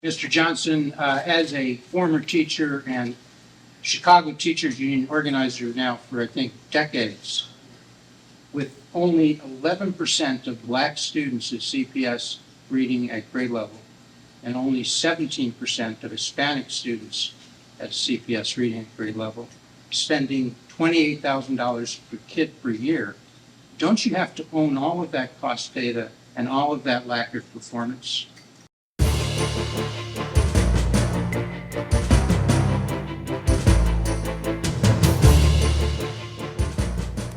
Mr. Johnson, as a former teacher and Chicago Teachers Union organizer now for, I think, decades, with only 11% of Black students at CPS reading at grade level and only 17% of Hispanic students at CPS reading at grade level, spending $28,000 per kid per year, don't you have to own all of that cost data and all of that lack of performance?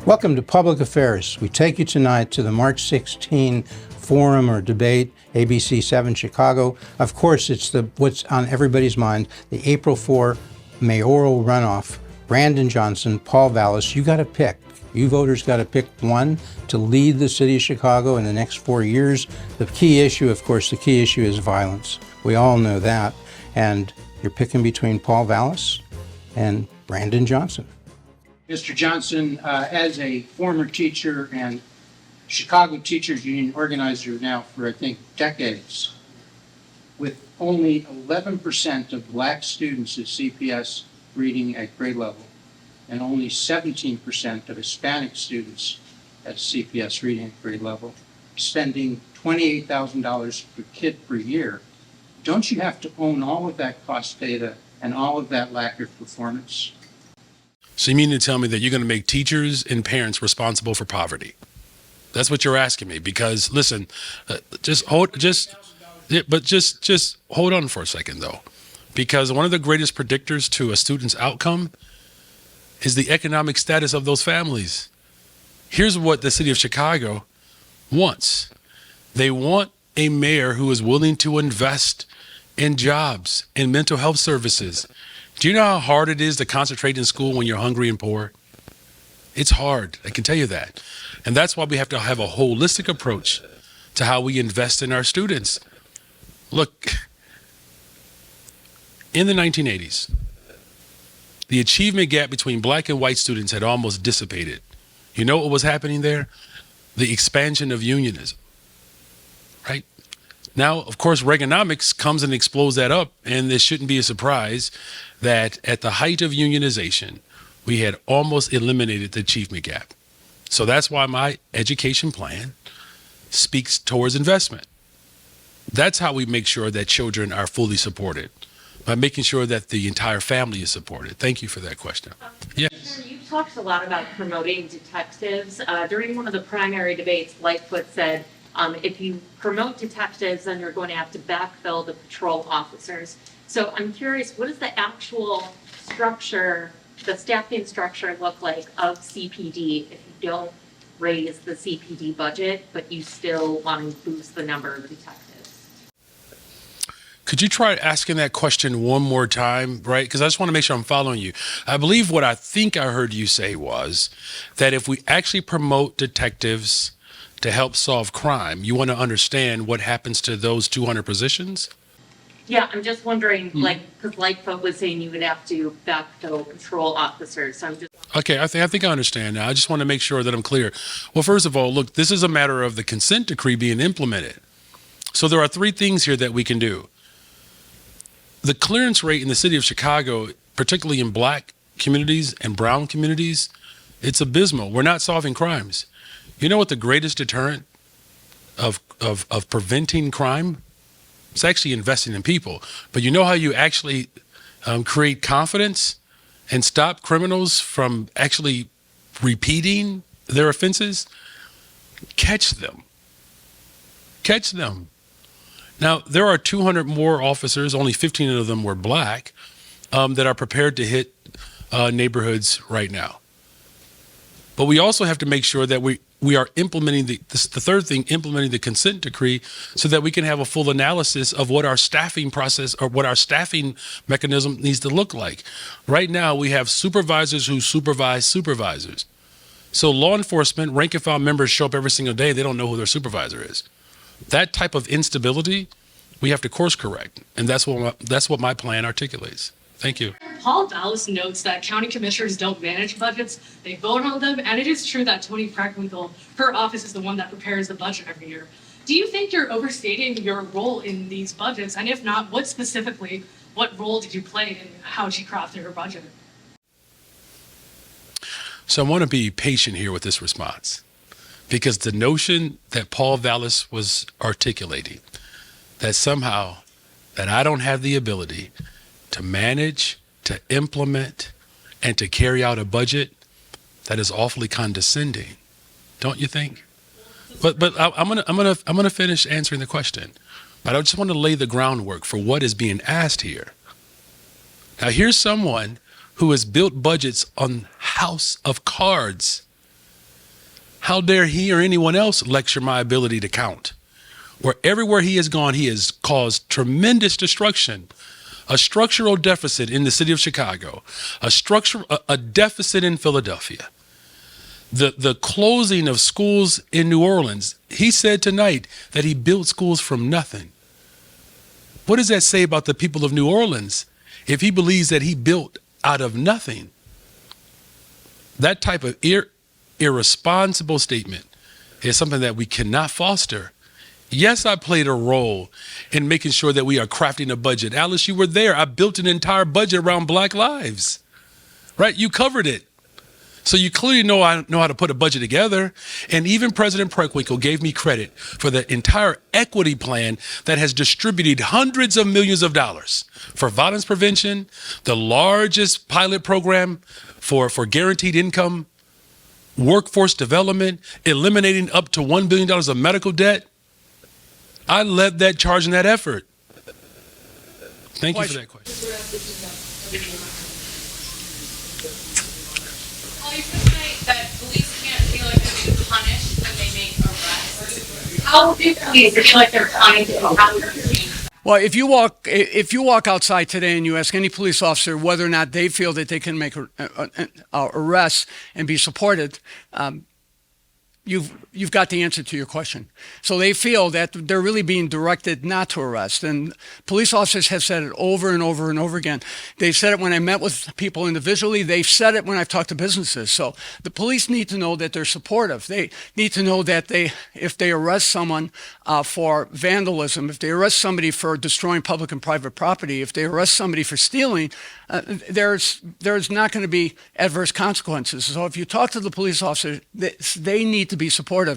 Welcome to Public Affairs. We take you tonight to the March 16 forum or debate, ABC 7 Chicago. Of course, it's what's on everybody's mind, the April 4 mayoral runoff. Brandon Johnson, Paul Vallas, you got to pick. You voters got to pick one to lead the city of Chicago in the next 4 years. The key issue, of course, is violence. We all know that. And you're picking between Paul Vallas and Brandon Johnson. Mr. Johnson, as a former teacher and Chicago Teachers Union organizer now for, I think, decades, with only 11% of Black students at CPS reading at grade level and only 17% of Hispanic students at CPS reading at grade level, spending $28,000 per kid per year, don't you have to own all of that cost data and all of that lack of performance? So you mean to tell me that you're going to make teachers and parents responsible for poverty? That's what you're asking me. Because listen, just hold on for a second though, because one of the greatest predictors to a student's outcome is the economic status of those families. Here's what the city of Chicago wants. They want a mayor who is willing to invest in jobs, in mental health services. Do you know how hard it is to concentrate in school when you're hungry and poor? It's hard, I can tell you that. And that's why we have to have a holistic approach to how we invest in our students. Look, in the 1980s, the achievement gap between Black and white students had almost dissipated. You know what was happening there? The expansion of unionism, right? Now, of course, Reaganomics comes and explodes that up, and this shouldn't be a surprise that at the height of unionization, we had almost eliminated the achievement gap. So that's why my education plan speaks towards investment. That's how we make sure that children are fully supported, by making sure that the entire family is supported. Thank you for that question. Yes. You've talked a lot about promoting detectives. During one of the primary debates, Lightfoot said, if you promote detectives, then you're going to have to backfill the patrol officers. So I'm curious, what does the actual structure, the staffing structure look like of CPD if you don't raise the CPD budget, but you still want to boost the number of detectives? Could you try asking that question one more time, right? Because I just want to make sure I'm following you. I believe what I think I heard you say was that if we actually promote detectives to help solve crime, you want to understand what happens to those 200 positions? Yeah, I'm just wondering, because Lightfoot was saying you would have to backfill patrol officers. So I'm just... Okay, I think I understand now. I just want to make sure that I'm clear. Well, first of all, look, this is a matter of the consent decree being implemented. So there are three things here that we can do. The clearance rate in the city of Chicago, particularly in Black communities and brown communities, it's abysmal. We're not solving crimes. You know what the greatest deterrent of preventing crime? It's actually investing in people. But you know how you actually create confidence and stop criminals from actually repeating their offenses? Catch them. Catch them. Now, there are 200 more officers, only 15 of them were Black, that are prepared to hit neighborhoods right now. But we also have to make sure that we are implementing the third thing, implementing the consent decree so that we can have a full analysis of what our staffing process or what our staffing mechanism needs to look like. Right now, we have supervisors who supervise supervisors. So law enforcement, rank and file members show up every single day. They don't know who their supervisor is. That type of instability, we have to course correct. And that's what my plan articulates. Thank you. Paul Vallas notes that county commissioners don't manage budgets, they vote on them, and it is true that Toni Preckwinkle, her office is the one that prepares the budget every year. Do you think you're overstating your role in these budgets? And if not, what role did you play in how she crafted her budget? So I want to be patient here with this response, because the notion that Paul Vallas was articulating, that somehow that I don't have the ability to manage, to implement, and to carry out a budget, that is awfully condescending, don't you think? But I'm gonna finish answering the question, but I just want to lay the groundwork for what is being asked here. Now, here's someone who has built budgets on house of cards. How dare he or anyone else lecture my ability to count? Where everywhere he has gone, he has caused tremendous destruction, a structural deficit in the city of Chicago, a deficit in Philadelphia. The closing of schools in New Orleans. He said tonight that he built schools from nothing. What does that say about the people of New Orleans if he believes that he built out of nothing? That type of irresponsible statement is something that we cannot foster. Yes, I played a role in making sure that we are crafting a budget. Alice, you were there. I built an entire budget around Black lives, right? You covered it. So you clearly know I know how to put a budget together. And even President Preckwinkle gave me credit for the entire equity plan that has distributed hundreds of millions of dollars for violence prevention, the largest pilot program for guaranteed income, workforce development, eliminating up to $1 billion of medical debt. I led that charge and that effort. Thank you for that question. You said tonight that police can't feel like they're being punished when they make arrests. How do police feel like they're punished and how they're being? Well, if you walk outside today and you ask any police officer whether or not they feel that they can make arrests and be supported, you've got the answer to your question. So they feel that they're really being directed not to arrest. And police officers have said it over and over and over again. They've said it when I met with people individually. They've said it when I've talked to businesses. So the police need to know that they're supportive. They need to know that if they arrest someone for vandalism, if they arrest somebody for destroying public and private property, if they arrest somebody for stealing, there's not going to be adverse consequences. So if you talk to the police officer, they need to be supportive.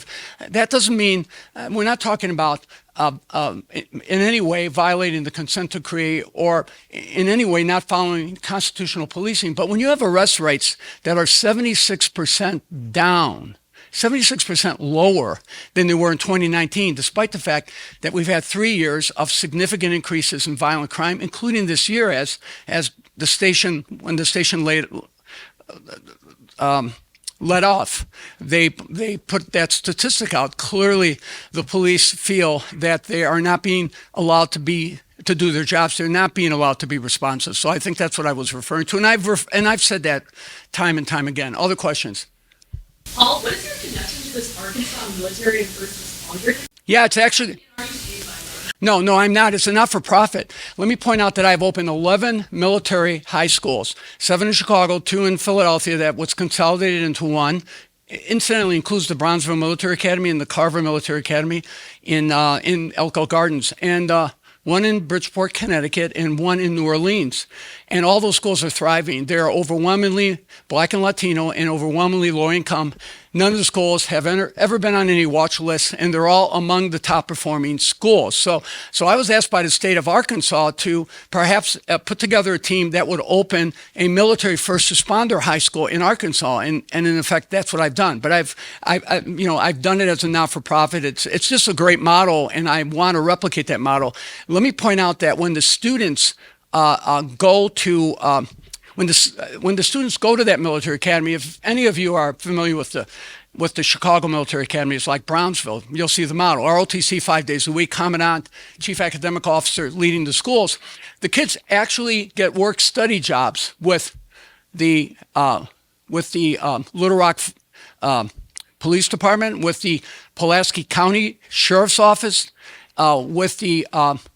That doesn't mean we're not talking about in any way violating the consent decree or in any way not following constitutional policing. But when you have arrest rates that are 76% down, 76% lower than they were in 2019, despite the fact that we've had 3 years of significant increases in violent crime, including this year as the station, when the station let off. They put that statistic out. Clearly, the police feel that they are not being allowed to do their jobs. They're not being allowed to be responsive. So I think that's what I was referring to, and I've said that time and time again. Other questions? Paul, what is your connection to this Arkansas military and first responder? Yeah, it's actually. No, I'm not. It's a not-for-profit. Let me point out that I've opened 11 military high schools, 7 in Chicago, 2 in Philadelphia, that was consolidated into one. Incidentally, includes the Brownsville Military Academy and the Carver Military Academy in Elko Gardens, and one in Bridgeport, Connecticut, and one in New Orleans. And all those schools are thriving. They're overwhelmingly Black and Latino and overwhelmingly low income. None of the schools have ever been on any watch lists, and they're all among the top performing schools. So I was asked by the state of Arkansas to perhaps put together a team that would open a military first responder high school in Arkansas, and in effect, that's what I've done. But I've done it as a not-for-profit. It's just a great model, and I want to replicate that model. Let me point out that when the students go to when the students go to that military academy, if any of you are familiar with the Chicago Military Academy, it's like Brownsville. You'll see the model. ROTC 5 days a week, commandant, chief academic officer leading the schools. The kids actually get work-study jobs with the Little Rock Police Department, with the Pulaski County Sheriff's Office, with the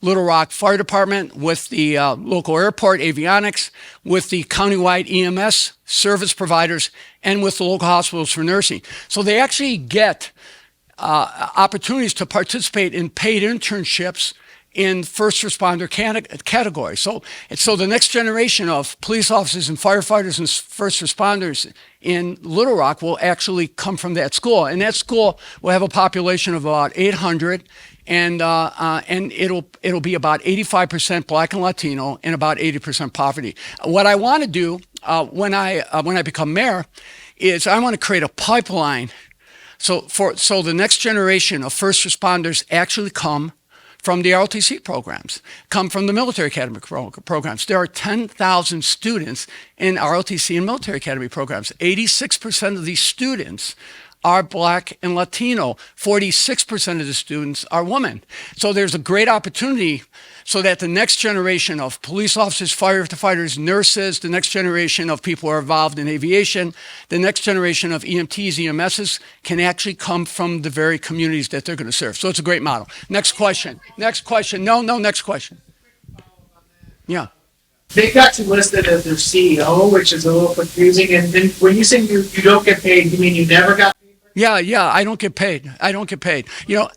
Little Rock Fire Department, with the local airport, avionics, with the countywide EMS service providers, and with the local hospitals for nursing. So they actually get opportunities to participate in paid internships in first responder category. So the next generation of police officers and firefighters and first responders in Little Rock will actually come from that school. And that school will have a population of about 800, and it'll be about 85% Black and Latino and about 80% poverty. What I want to do when I become mayor is I want to create a pipeline so the next generation of first responders actually come from the ROTC programs, come from the military academy programs. There are 10,000 students in ROTC and military academy programs. 86% of these students are Black and Latino. 46% of the students are women. So there's a great opportunity so that the next generation of police officers, firefighters, nurses, the next generation of people who are involved in aviation, the next generation of EMTs, EMSs can actually come from the very communities that they're going to serve. So it's a great model. Next question. Next question. No, next question. Yeah. They got you listed as their CEO, which is a little confusing. And then when you say you don't get paid, you mean you never got paid? Yeah, I don't get paid. You know,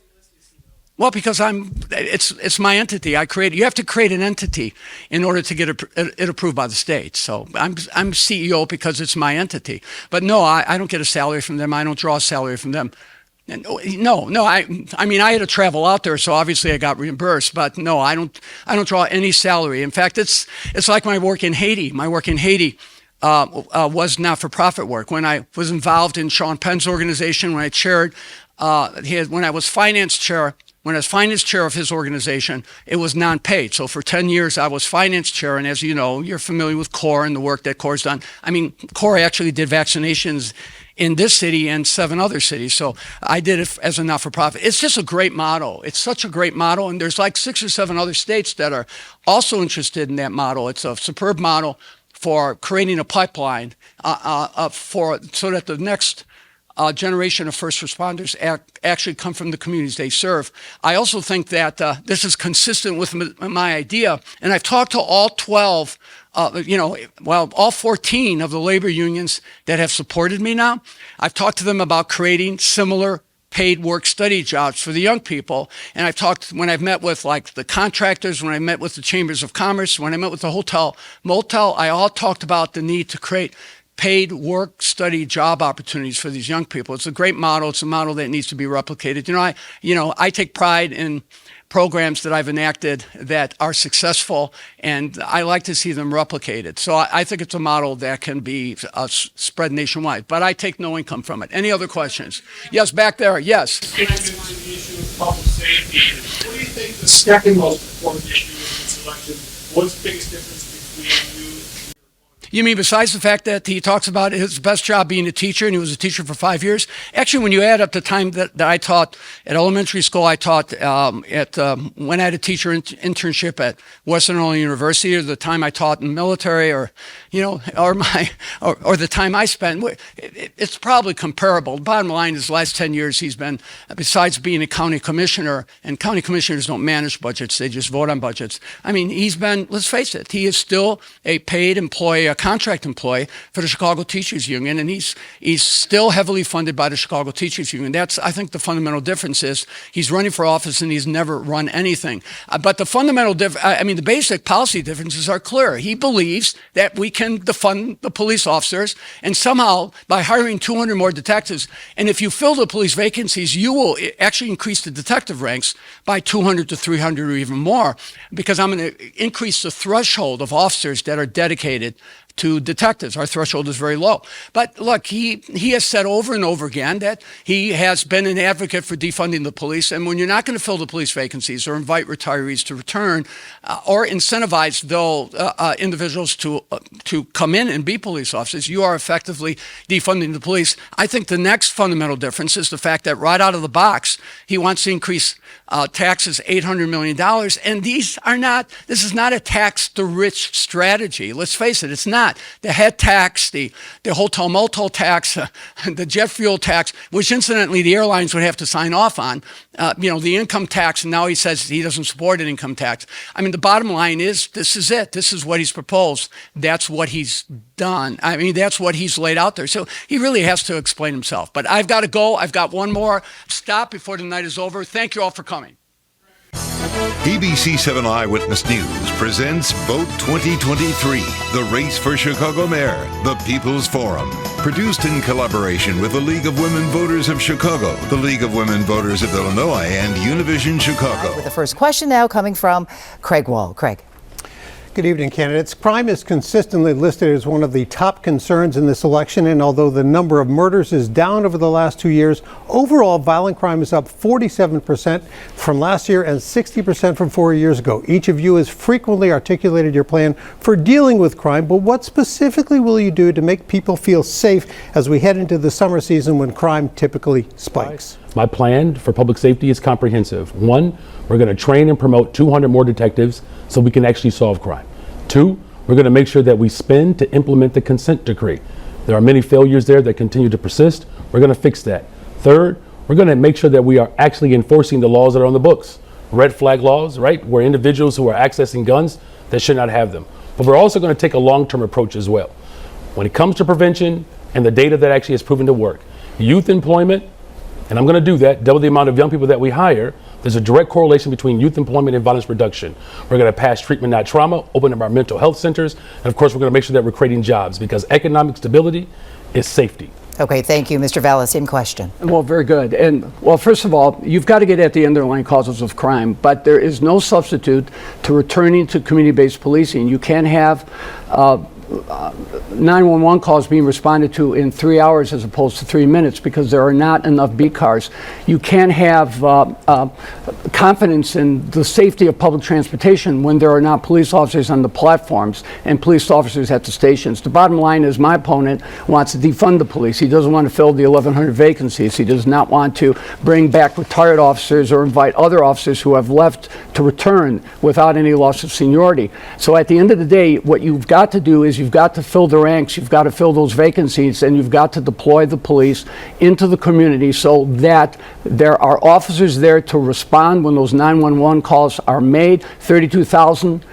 well, because it's my entity. You have to create an entity in order to get it approved by the state. So I'm CEO because it's my entity. But no, I don't get a salary from them. I don't draw a salary from them. No. I mean, I had to travel out there, so obviously I got reimbursed. But no, I don't draw any salary. In fact, it's like my work in Haiti. My work in Haiti was not-for-profit work. When I was involved in Sean Penn's organization, when I chaired, when I was finance chair of his organization, it was non-paid. So for 10 years, I was finance chair. And as you know, you're familiar with CORE and the work that CORE's done. I mean, CORE actually did vaccinations in this city and 7 other cities. So I did it as a not-for-profit. It's just a great model. It's such a great model. And there's like 6 or 7 other states that are also interested in that model. It's a superb model for creating a pipeline so that the next generation of first responders actually come from the communities they serve. I also think that this is consistent with my idea, and I've talked to all 12, all 14 of the labor unions that have supported me now. I've talked to them about creating similar paid work study jobs for the young people. And I've talked, when I've met with like the contractors, when I met with the chambers of commerce, when I met with the motel, I all talked about the need to create paid work study job opportunities for these young people. It's a great model. It's a model that needs to be replicated. I take pride in programs that I've enacted that are successful, and I like to see them replicated. So I think it's a model that can be spread nationwide, but I take no income from it. Any other questions? Yes, back there, yes. Getting into the issue of public safety, what do you think the second most important issue is in this election? What's the biggest difference between you? You mean besides the fact that he talks about his best job being a teacher, and he was a teacher for 5 years? Actually, when you add up the time that I taught at elementary school, I taught when I had a teacher internship at Western Illinois University, or the time I taught in the military, or the time I spent, it's probably comparable. The bottom line is the last 10 years he's been, besides being a county commissioner, and county commissioners don't manage budgets, they just vote on budgets. I mean, he's been, let's face it, he is still a paid employee, a contract employee for the Chicago Teachers Union, and he's still heavily funded by the Chicago Teachers Union. That's, I think, the fundamental difference is he's running for office and he's never run anything. But the fundamental the basic policy differences are clear. He believes that we can defund the police officers, and somehow by hiring 200 more detectives, and if you fill the police vacancies, you will actually increase the detective ranks by 200 to 300 or even more, because I'm going to increase the threshold of officers that are dedicated to detectives. Our threshold is very low. But look, he has said over and over again that he has been an advocate for defunding the police. And when you're not going to fill the police vacancies or invite retirees to return or incentivize individuals to come in and be police officers, you are effectively defunding the police. I think the next fundamental difference is the fact that right out of the box, he wants to increase taxes $800 million. And this is not a tax the rich strategy. Let's face it, it's not. The head tax, the hotel motel tax, the jet fuel tax, which incidentally the airlines would have to sign off on, the income tax, and now he says he doesn't support an income tax. I mean, the bottom line is this is it. This is what he's proposed. That's what he's done. I mean, that's what he's laid out there. So he really has to explain himself. But I've got to go. I've got one more stop before the night is over. Thank you all for coming. ABC 7 Eyewitness News presents Vote 2023, the race for Chicago Mayor, the People's Forum. Produced in collaboration with the League of Women Voters of Chicago, the League of Women Voters of Illinois, and Univision Chicago. With the first question now coming from Craig Wall. Craig. Good evening, candidates. Crime is consistently listed as one of the top concerns in this election, and although the number of murders is down over the last 2 years, overall violent crime is up 47% from last year and 60% from 4 years ago. Each of you has frequently articulated your plan for dealing with crime, but what specifically will you do to make people feel safe as we head into the summer season when crime typically spikes? My plan for public safety is comprehensive. 1, we're going to train and promote 200 more detectives so we can actually solve crime. 2, we're going to make sure that we spend to implement the consent decree. There are many failures there that continue to persist. We're going to fix that. 3rd, we're going to make sure that we are actually enforcing the laws that are on the books. Red flag laws, right, where individuals who are accessing guns that should not have them. But we're also going to take a long-term approach as well. When it comes to prevention and the data that actually has proven to work, youth employment, and I'm going to do that, double the amount of young people that we hire. There's a direct correlation between youth employment and violence reduction. We're going to pass treatment, not trauma, open up our mental health centers, and of course, we're going to make sure that we're creating jobs because economic stability is safety. Okay, thank you. Mr. Vallas, same question. Well, very good. And well, first of all, you've got to get at the underlying causes of crime, but there is no substitute to returning to community-based policing. You can't have 911 calls being responded to in 3 hours as opposed to 3 minutes because there are not enough beat cars. You can't have confidence in the safety of public transportation when there are not police officers on the platforms and police officers at the stations. The bottom line is my opponent wants to defund the police. He doesn't want to fill the 1,100 vacancies. He does not want to bring back retired officers or invite other officers who have left to return without any loss of seniority. So at the end of the day, what you've got to do is you've got to fill the ranks, you've got to fill those vacancies, and you've got to deploy the police into the community so that there are officers there to respond when those 911 calls are made. 32,000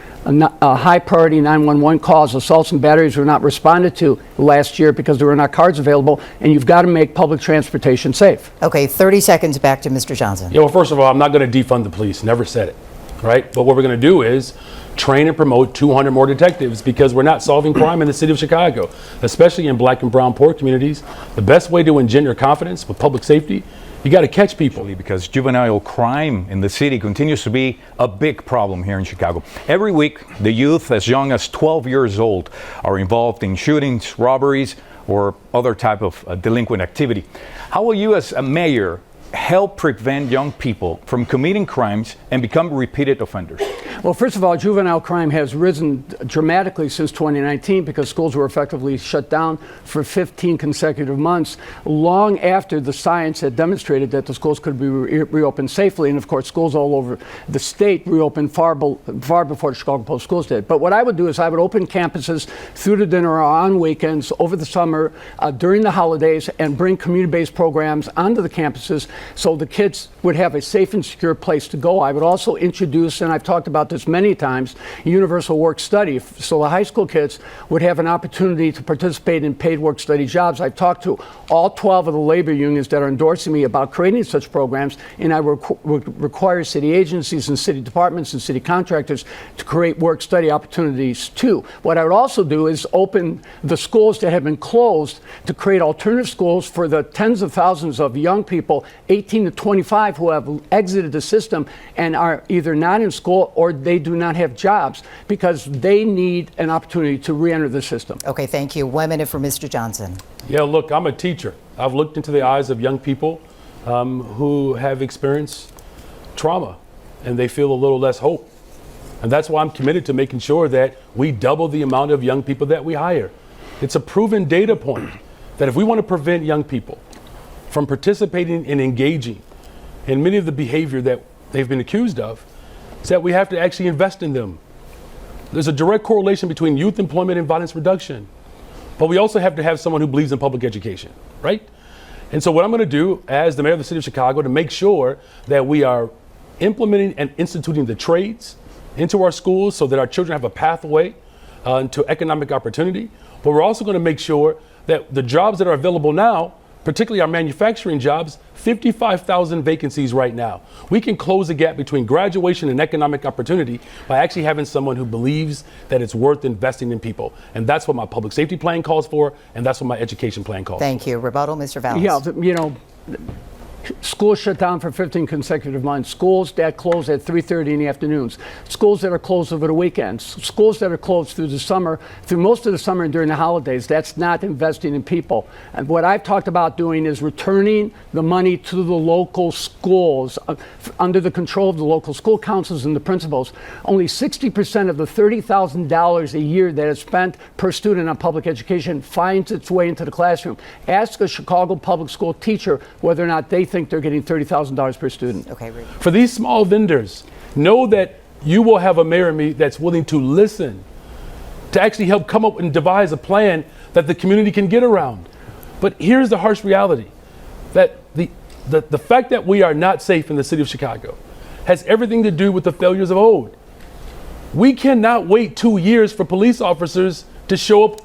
high priority 911 calls, assaults and batteries were not responded to last year because there were not cars available, and you've got to make public transportation safe. Okay, 30 seconds back to Mr. Johnson. Yeah, well, first of all, I'm not going to defund the police. Never said it, right? But what we're going to do is train and promote 200 more detectives because we're not solving crime in the city of Chicago, especially in black and brown poor communities. The best way to engender confidence with public safety, you got to catch people. Because juvenile crime in the city continues to be a big problem here in Chicago. Every week, the youth as young as 12 years old are involved in shootings, robberies, or other type of delinquent activity. How will you as a mayor help prevent young people from committing crimes and become repeated offenders? Well, first of all, juvenile crime has risen dramatically since 2019 because schools were effectively shut down for 15 consecutive months, long after the science had demonstrated that the schools could be reopened safely. And of course, schools all over the state reopened far before the Chicago Public Schools did. But what I would do is I would open campuses through the dinner or on weekends, over the summer, during the holidays, and bring community-based programs onto the campuses so the kids would have a safe and secure place to go. I would also introduce, and I've talked about this many times, universal work study. So the high school kids would have an opportunity to participate in paid work study jobs. I've talked to all 12 of the labor unions that are endorsing me about creating such programs, and I would require city agencies and city departments and city contractors to create work study opportunities too. What I would also do is open the schools that have been closed to create alternative schools for the tens of thousands of young people, 18 to 25, who have exited the system and are either not in school or they do not have jobs because they need an opportunity to re-enter the system. Okay, thank you. 1 minute for Mr. Johnson. Yeah, look, I'm a teacher. I've looked into the eyes of young people who have experienced trauma and they feel a little less hope. And that's why I'm committed to making sure that we double the amount of young people that we hire. It's a proven data point that if we want to prevent young people from participating and engaging in many of the behavior that they've been accused of, is that we have to actually invest in them. There's a direct correlation between youth employment and violence reduction. But we also have to have someone who believes in public education, right? And so what I'm going to do as the mayor of the city of Chicago to make sure that we are implementing and instituting the trades into our schools so that our children have a pathway to economic opportunity. But we're also going to make sure that the jobs that are available now, particularly our manufacturing jobs, 55,000 vacancies right now. We can close the gap between graduation and economic opportunity by actually having someone who believes that it's worth investing in people. And that's what my public safety plan calls for, and that's what my education plan calls for. Thank you. Rebuttal, Mr. Vallas. Yeah, schools shut down for 15 consecutive months. Schools that close at 3:30 in the afternoons. Schools that are closed over the weekends. Schools that are closed through the summer, through most of the summer and during the holidays. That's not investing in people. And what I've talked about doing is returning the money to the local schools under the control of the local school councils and the principals. Only 60% of the $30,000 a year that is spent per student on public education finds its way into the classroom. Ask a Chicago public school teacher whether or not they think they're getting $30,000 per student. Okay, for these small vendors, know that you will have a mayor in me that's willing to listen, to actually help come up and devise a plan that the community can get around. But here's the harsh reality, that the fact that we are not safe in the city of Chicago has everything to do with the failures of old. We cannot wait 2 years for police officers to show up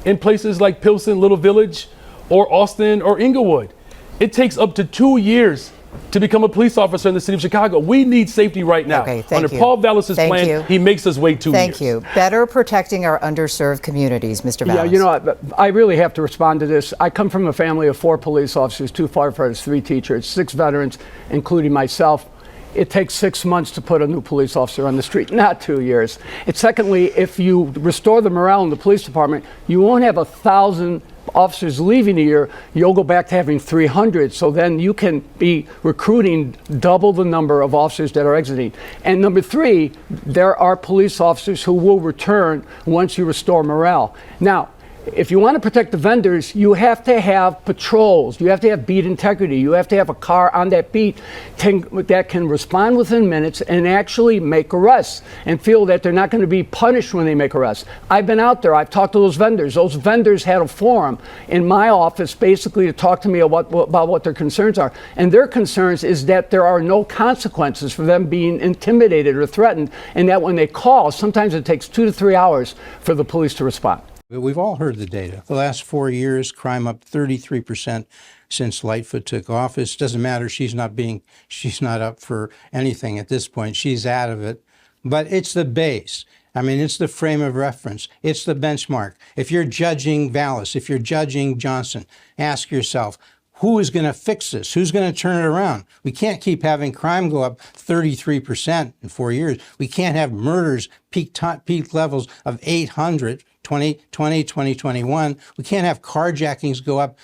in places like Pilsen, Little Village, or Austin, or Inglewood. It takes up to 2 years to become a police officer in the city of Chicago. We need safety right now. Okay, thank Under you. Paul Vallas' Thank plan, you. he makes us wait 2 years. Thank you. Better protecting our underserved communities, Mr. Vallas. Yeah, I really have to respond to this. I come from a family of 4 police officers, 2 firefighters, 3 teachers, 6 veterans, including myself. It takes 6 months to put a new police officer on the street, not 2 years. And secondly, if you restore the morale in the police department, you won't have 1,000 officers leaving a year. You'll go back to having 300. So then you can be recruiting double the number of officers that are exiting. And number 3, there are police officers who will return once you restore morale. Now, if you want to protect the vendors, you have to have patrols. You have to have beat integrity. You have to have a car on that beat that can respond within minutes and actually make arrests and feel that they're not going to be punished when they make arrests. I've been out there. I've talked to those vendors. Those vendors had a forum in my office basically to talk to me about what their concerns are. And their concerns is that there are no consequences for them being intimidated or threatened, and that when they call, sometimes it takes 2 to 3 hours for the police to respond. We've all heard the data. The last 4 years, crime up 33% since Lightfoot took office. Doesn't matter. She's not up for anything at this point. She's out of it. But it's the base. I mean, it's the frame of reference. It's the benchmark. If you're judging Vallas, if you're judging Johnson, ask yourself, who is going to fix this? Who's going to turn it around? We can't keep having crime go up 33% in 4 years. We can't have murders peak levels of 800, 2020, 2021. We can't have carjackings go up,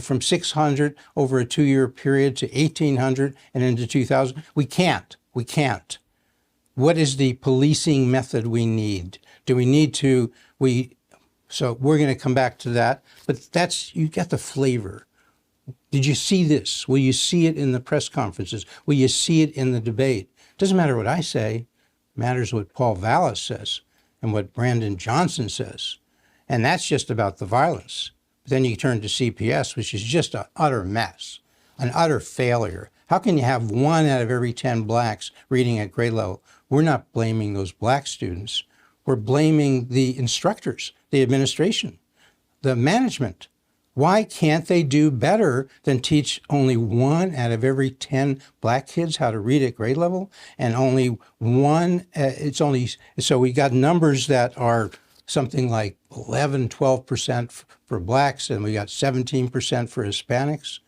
from 600 over a 2-year period to 1,800 and into 2,000. We can't. What is the policing method we need? Do we need to, so we're going to come back to that, but you got the flavor. Did you see this? Will you see it in the press conferences? Will you see it in the debate? Doesn't matter what I say. It matters what Paul Vallas says and what Brandon Johnson says. And that's just about the violence. But then you turn to CPS, which is just an utter mess, an utter failure. How can you have 1 out of every 10 blacks reading at grade level? We're not blaming those black students. We're blaming the instructors, the administration, the management. Why can't they do better than teach only 1 out of every 10 black kids how to read at grade level? And only 1, so we got numbers that are something like 11, 12% for blacks, and we got 17% for Hispanics.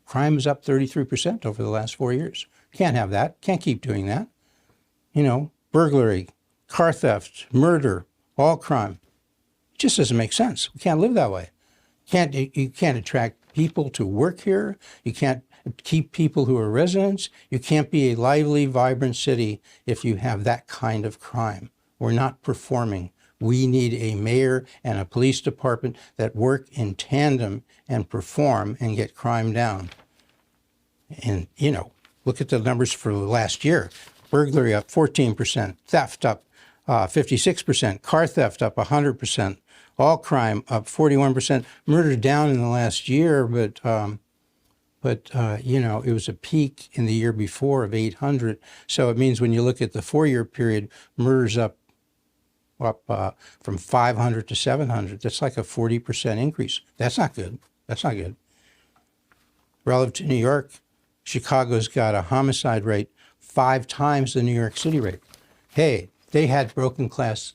Crime is up 33% over the last 4 years. Can't have that. Can't keep doing that. Burglary, car theft, murder, all crime. It just doesn't make sense. We can't live that way. You can't attract people to work here. You can't keep people who are residents. You can't be a lively, vibrant city if you have that kind of crime. We're not performing. We need a mayor and a police department that work in tandem and perform and get crime down. And, Look at the numbers for last year. Burglary up 14%, theft up 56%, car theft up 100%, all crime up 41%, murder down in the last year, but it was a peak in the year before of 800. So it means when you look at the 4-year period, murders up from 500 to 700. That's like a 40% increase. That's not good. That's not good. Relative to New York, Chicago's got a homicide rate 5 times the New York City rate. Hey, they had broken glass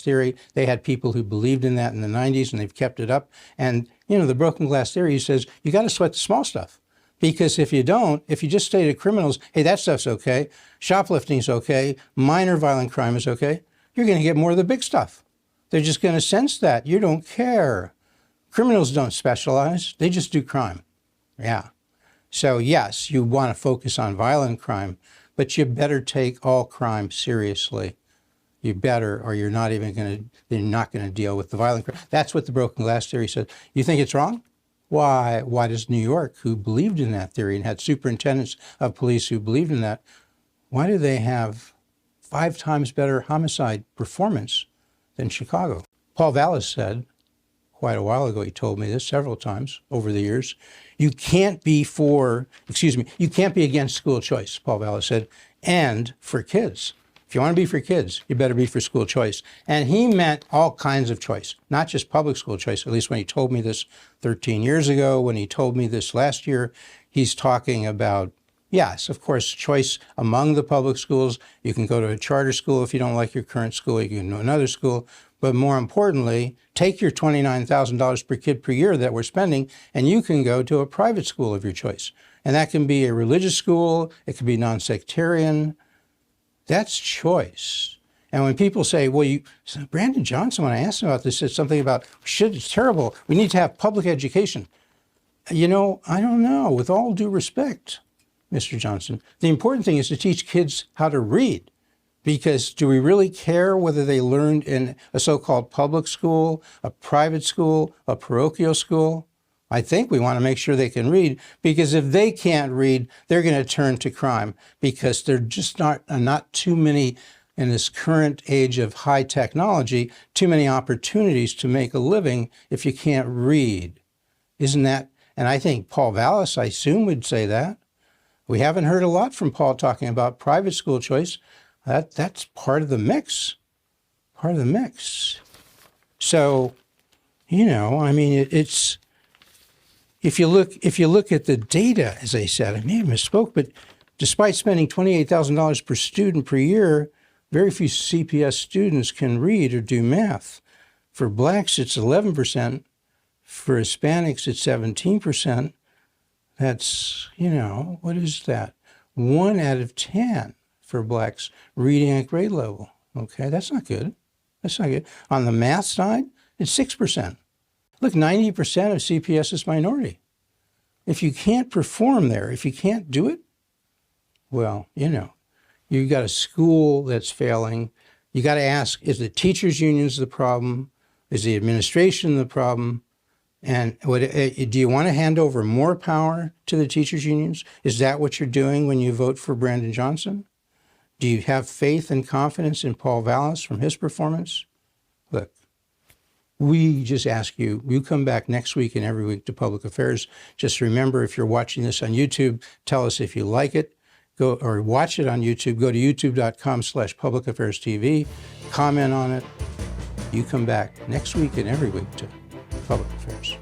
theory. They had people who believed in that in the 90s, and they've kept it up. And, the broken glass theory says you got to sweat the small stuff. Because if you don't, if you just say to criminals, hey, that stuff's okay, shoplifting's okay, minor violent crime is okay, you're going to get more of the big stuff. They're just going to sense that. You don't care. Criminals don't specialize. They just do crime. Yeah. So, yes, you want to focus on violent crime, but you better take all crime seriously. You better, or you're not going to deal with the violent crime. That's what the broken glass theory says. You think it's wrong? Why does New York, who believed in that theory and had superintendents of police who believed in that, why do they have 5 times better homicide performance than Chicago? Paul Vallas said, quite a while ago, he told me this several times over the years, you can't be against school choice, Paul Vallas said, and for kids. If you want to be for kids, you better be for school choice. And he meant all kinds of choice, not just public school choice. At least when he told me this 13 years ago, when he told me this last year, he's talking about, yes, of course, choice among the public schools. You can go to a charter school if you don't like your current school. You can go to another school. But more importantly, take your $29,000 per kid per year that we're spending, and you can go to a private school of your choice. And that can be a religious school. It can be non-sectarian. That's choice. And when people say, well, Brandon Johnson, when I asked him about this, said something about, shit, it's terrible. We need to have public education. I don't know. With all due respect, Mr. Johnson, the important thing is to teach kids how to read. Because do we really care whether they learned in a so-called public school, a private school, a parochial school? I think we want to make sure they can read, because if they can't read, they're going to turn to crime, because there just not too many, in this current age of high technology, too many opportunities to make a living if you can't read. Isn't that? And I think Paul Vallas, I assume, would say that. We haven't heard a lot from Paul talking about private school choice. That's part of the mix. Part of the mix. So, it's... If you look at the data, as I said, I may have misspoke, but despite spending $28,000 per student per year, very few CPS students can read or do math. For blacks, it's 11%. For Hispanics, it's 17%. That's, what is that? 1 out of 10 for blacks reading at grade level. Okay, that's not good. That's not good. On the math side, it's 6%. Look, 90% of CPS is minority. If you can't perform there, if you can't do it, well, you've got a school that's failing. You got to ask, is the teachers' unions the problem? Is the administration the problem? And do you want to hand over more power to the teachers' unions? Is that what you're doing when you vote for Brandon Johnson? Do you have faith and confidence in Paul Vallas from his performance? Look. We just ask you come back next week and every week to Public Affairs. Just remember, if you're watching this on YouTube, tell us if you like it. Go or watch it on YouTube. Go to youtube.com/publicaffairs.tv. Comment on it. You come back next week and every week to Public Affairs.